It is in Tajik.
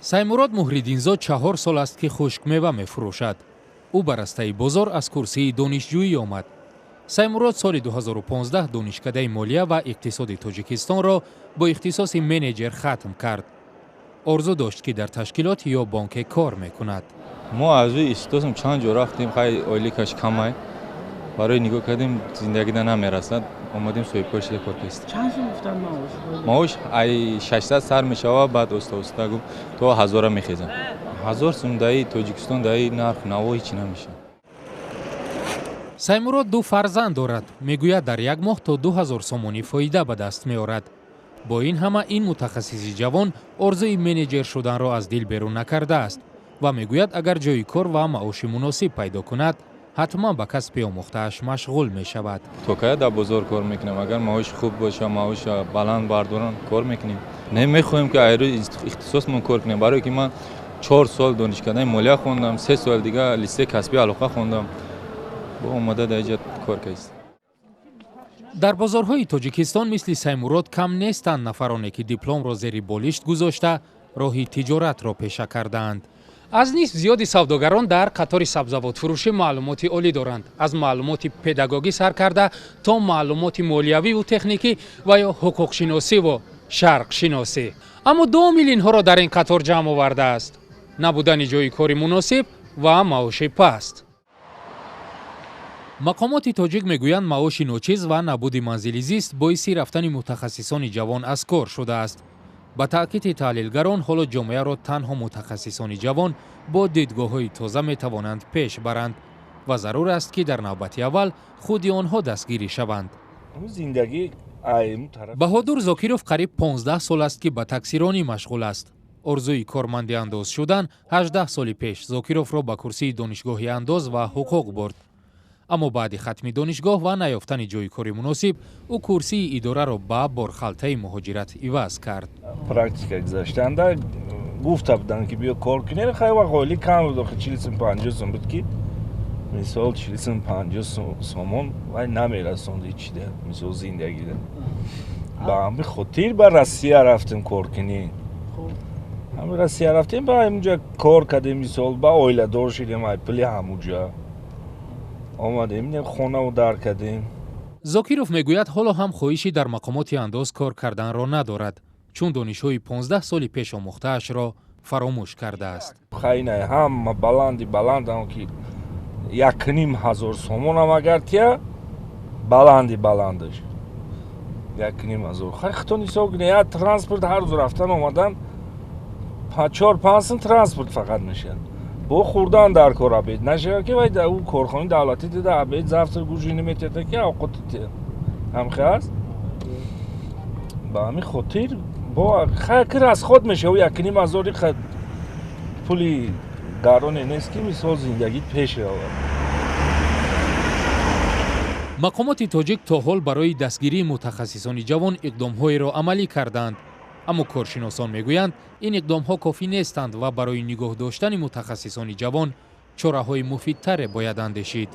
Саймурод Муҳриддинзод 4 сол аст ки хушкмева мефурӯшад. ӯ ба растаи бозор аз курсии донишҷӯӣ омад. Саймурод соли 2015 донишкадаи молия ва иқтисоди Тоҷикистонро бо ихтисоси менеҷер хатм кард. орзу дошт ки дар ташкилот ё бонке кор мекунад. мо аз ӯи истосим чанд ҷо рафтем, хай ойликаш камай. барои нигоҳ кардем зиндагида намерасад, омадем соҳибкори шуда кор кардем. Чанд сом гуфтан маош? Маош ай 600 сар мешава, баъд оста гуфт то 1000 мехезам. 1000 сум даи Тоҷикистон даи нарх наво ҳеч намеша. Саймурод 2 фарзанд дорад. Мегӯяд дар як моҳ то 2000 сомонӣ фоида ба даст меорад. бо ин ҳама ин мутахассиси ҷавон орзуи менеҷер шуданро аз дил берун накардааст ва мегӯяд агар ҷойи кор ва маоши муносиб пайдо кунад, ҳатман ба касби омӯхтааш машғул мешавад. То кая дар бозор кор мекунем, агар маош хуб боша, маош баланд бардоран кор мекунем. Не мехоҳем ки айрӯ ихтисосмон кор кунем, барое ки ман 4 сол донишкадаи молия хондам, 3 сол дига лисеи касби алоқа хондам. бо омада дар ҷо кор кардем. дар бозорҳои Тоҷикистон мисли Саймурод кам нестанд нафароне ки дипломро зери болишт гузошта роҳи тиҷоратро пеша кардаанд. аз нисф зиёди савдогарон дар қатори сабзавотфурӯшӣ маълумоти олӣ доранд, аз маълумоти педагогӣ сар карда то маълумоти молиявиву техникӣ ва ё ҳуқуқшиносиву шарқшиносӣ. аммо 2 омил инҳоро дар ин қатор ҷамъ овардааст: набудани ҷойи кори муносиб ва маоши паст. мақомоти тоҷик мегӯянд маоши ночиз ва набуди манзили зист боиси рафтани мутахассисони ҷавон аз кор шудааст. ба таъкиди таҳлилгарон ҳоло ҷомеаро танҳо мутахассисони ҷавон бо дидгоҳҳои тоза метавонанд пеш баранд ва зарур аст ки дар навбати аввал худи онҳо дастгирӣ шаванд. баҳодур зокиров қариб 15 сол аст ки ба таксиронӣ машғул аст. орзуи корманди андоз шудан 18 соли пеш зокировро ба курсии донишгоҳи андоз ва ҳуқуқ бурд. аммо баъди хатми донишгоҳ ва наёфтани ҷойи кори муносиб ӯ курсии идораро ба борхалтаи муҳоҷират иваз кард. практика гузаштанда гуфта буданд ки биё кор кунед, хай вақт оили кам буд, 40 сум 50 сум буд ки мисол 40 сум 50 сомон вай намерасонд ҳечида, мисол зиндагида. ба ҳамин хотир ба Россия рафтем кор кунем. ҳамин Россия рафтем ба ҳамунҷа кор кардем, мисол ба оиладор шудем, ай пули ҳамунҷа омадем хонаро дар кардем. зокиров мегӯяд ҳоло ҳам хоҳиши дар мақомоти андоз кор карданро надорад, чун донишҳои 15 соли пеш омӯхтаашро фаромӯш кардааст. хайна ҳама баландам ки 1500 сомонам агар тия баландаш 1500. хай хитони ҳисоб кунед, як транспорт ҳар рӯз рафтан омадан 4-5 сум транспорт фақат мешавад. бо хурдан дар кор абед нашава ки вай дар ӯ корхонаи давлатӣ дида абед завтра гӯши наметида ки авқоти тия ҳамхе аст. ба ҳамин хотир бо хай расход мешава 1500 хай пули гароне нест ки мисол зиндагӣ пеш равад. мақомоти тоҷик то ҳол барои дастгирии мутахассисони ҷавон иқдомҳоеро амалӣ карданд, аммо коршиносон мегӯянд ин иқдомҳо кофӣ нестанд ва барои нигоҳ доштани мутахассисони ҷавон чораҳои муфидтаре бояд андешид.